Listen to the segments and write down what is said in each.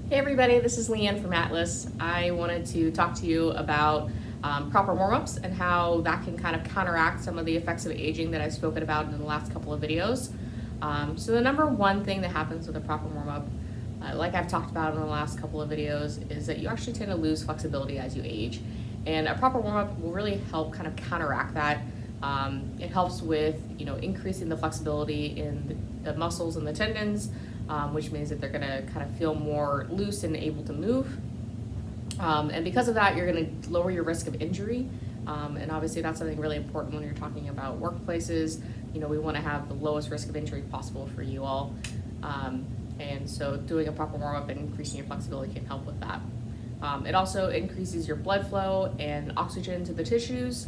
Hey everybody, this is Leanne from Atlas. I wanted to talk to you about proper warm-ups and how that can kind of counteract some of the effects of aging that I've spoken about in the last couple of videos. So the number one thing that happens with a proper warm-up, like I've talked about in the last couple of videos, is that you actually tend to lose flexibility as you age. And a proper warm-up will really help kind of counteract that. It helps with, increasing the flexibility in the muscles and the tendons, which means that they're gonna kind of feel more loose and able to move. And because of that, you're gonna lower your risk of injury. And obviously that's something really important when you're talking about workplaces. We wanna have the lowest risk of injury possible for you all. And so doing a proper warm-up and increasing your flexibility can help with that. It also increases your blood flow and oxygen to the tissues.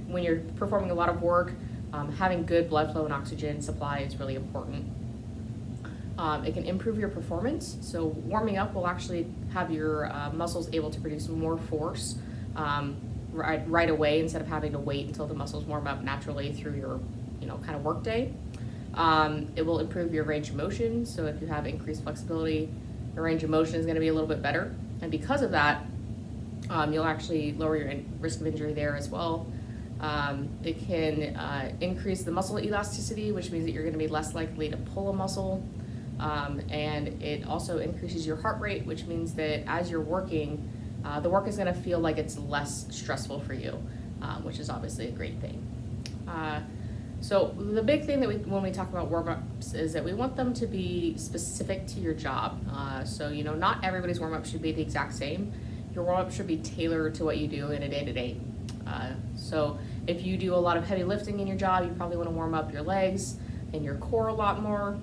When you're performing a lot of work, having good blood flow and oxygen supply is really important. It can improve your performance. So warming up will actually have your muscles able to produce more force right away instead of having to wait until the muscles warm up naturally through your kind of work day. It will improve your range of motion. So if you have increased flexibility, your range of motion is going to be a little bit better. And because of that, you'll actually lower your risk of injury there as well. It can increase the muscle elasticity, which means that you're going to be less likely to pull a muscle. And it also increases your heart rate, which means that as you're working, the work is going to feel like it's less stressful for you, which is obviously a great thing. So the big thing that when we talk about warm-ups is that we want them to be specific to your job. So not everybody's warm-up should be the exact same. Your warm-up should be tailored to what you do in a day-to-day. So if you do a lot of heavy lifting in your job, you probably want to warm up your legs and your core a lot more.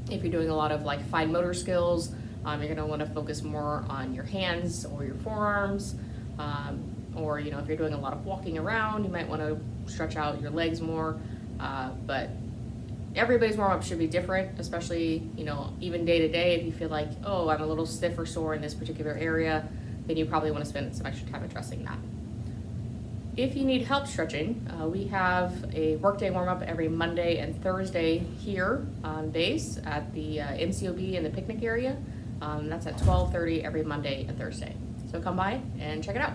If you're doing a lot of fine motor skills, you're going to want to focus more on your hands or your forearms. Or if you're doing a lot of walking around, you might want to stretch out your legs more. But everybody's warm-up should be different, especially even day to day. If you feel like, oh, I'm a little stiff or sore in this particular area, then you probably want to spend some extra time addressing that. If you need help stretching, we have a workday warm-up every Monday and Thursday here on base at the MCOB in the picnic area. That's at 12:30 every Monday and Thursday. So come by and check it out.